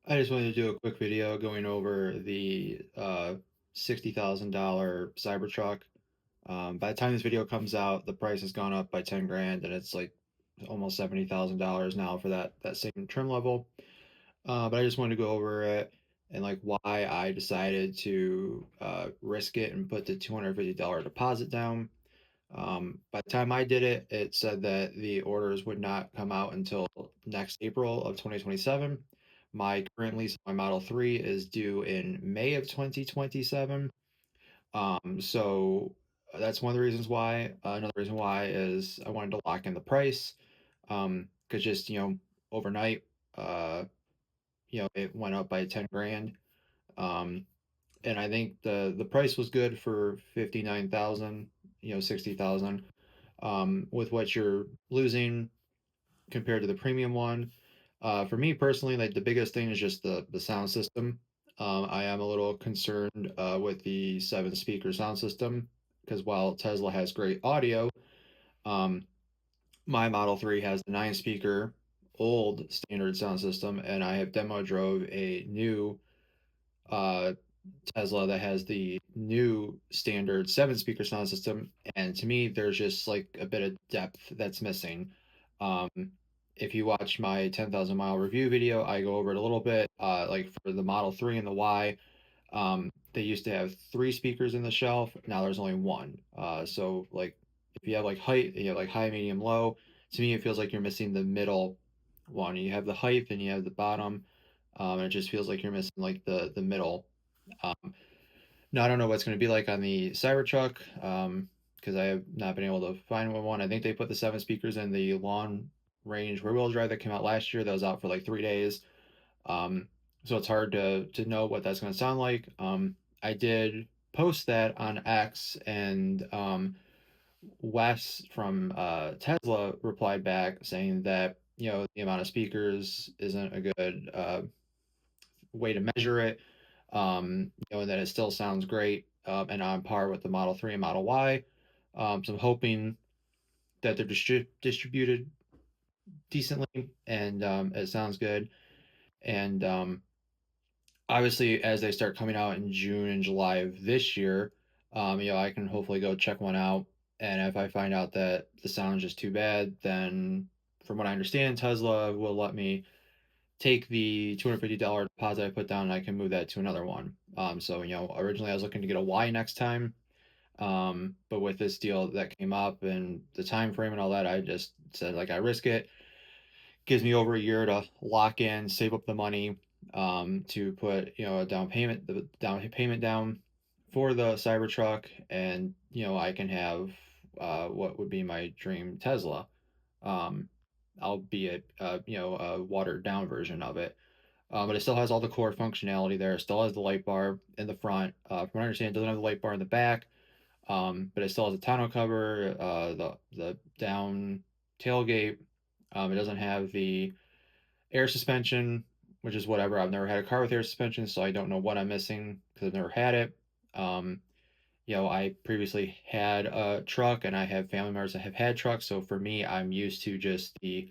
I just wanted to do a quick video going over the $60,000 Cybertruck. By the time this video comes out, the price has gone up by 10 grand, and it's like almost $70,000 now for that same trim level. But I just wanted to go over it and like why I decided to risk it and put the $250 deposit down. By the time I did it, it said that the orders would not come out until next April of 2027. My current lease on my Model 3 is due in May of 2027. So that's one of the reasons why. Another reason why is I wanted to lock in the price. Because just, overnight, uh, it went up by 10 grand. Um, and I think the price was good for 59,000, 60,000. With what you're losing compared to the premium one. For me personally, like the biggest thing is just the sound system. I am a little concerned with the seven speaker sound system because while Tesla has great audio, um, my Model 3 has the nine speaker old standard sound system, and I have demo drove a new uh, Tesla that has the new standard seven speaker sound system, and to me, there's just like a bit of depth that's missing. Um, if you watch my 10,000 mile review video, I go over it a little bit. Like for the Model 3 and the Y, they used to have three speakers in the shelf. Now there's only one. So like if you have like height, you have like high, medium, low. To me, it feels like you're missing the middle one. You have the height and you have the bottom, and it just feels like you're missing like the middle. Um, Now I don't know what's going to be like on the Cybertruck, because I have not been able to find one. I think they put the seven speakers in the long range rear wheel drive that came out last year. That was out for like 3 days. Um, so it's hard to know what that's going to sound like. I did post that on X, and Wes from Tesla replied back saying that the amount of speakers isn't a good way to measure it. And that it still sounds great, and on par with the Model 3 and Model Y. So I'm hoping that they're distributed decently and it sounds good. And obviously, as they start coming out in June and July of this year, I can hopefully go check one out. And if I find out that the sound is just too bad, then from what I understand, Tesla will let me take the $250 deposit I put down and I can move that to another one. So, originally I was looking to get a Y next time. But with this deal that came up and the time frame and all that, I just said like I risk it. Gives me over a year to lock in, save up the money, to put the down payment down for the Cybertruck, and I can have what would be my dream Tesla. Um, Albeit a watered down version of it. But it still has all the core functionality there. It still has the light bar in the front. From what I understand, it doesn't have the light bar in the back, but it still has a tonneau cover, the down tailgate. It doesn't have the air suspension, which is whatever. I've never had a car with air suspension, so I don't know what I'm missing because I've never had it. Um, I previously had a truck, and I have family members that have had trucks. So for me, I'm used to just the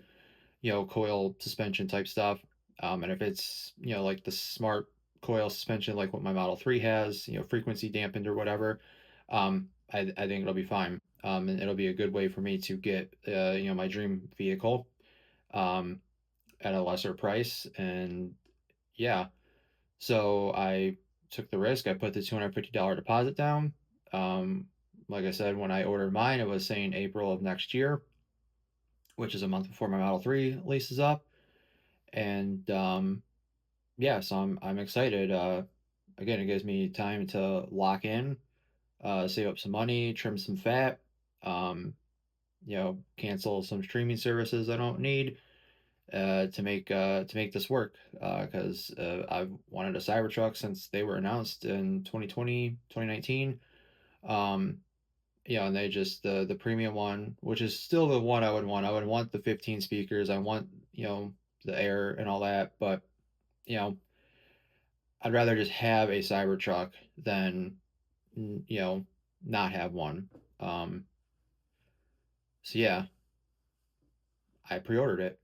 coil suspension type stuff. And if it's, like the smart coil suspension, like what my Model 3 has, frequency dampened or whatever, I think it'll be fine. And it'll be a good way for me to get, my dream vehicle, um, at a lesser price. And yeah, so I took the risk. I put the $250 deposit down. Um, like I said, when I ordered mine, it was saying April of next year, which is a month before my Model 3 lease is up. And yeah, so I'm excited. Again, it gives me time to lock in, save up some money, trim some fat, cancel some streaming services I don't need, to make this work. Because I've wanted a Cybertruck since they were announced in 2020, 2019. Um, and they just the premium one, which is still the one I would want. I would want the 15 speakers. I want the air and all that, but you know I'd rather just have a Cybertruck than you know not have one. Um, so yeah, I pre-ordered it.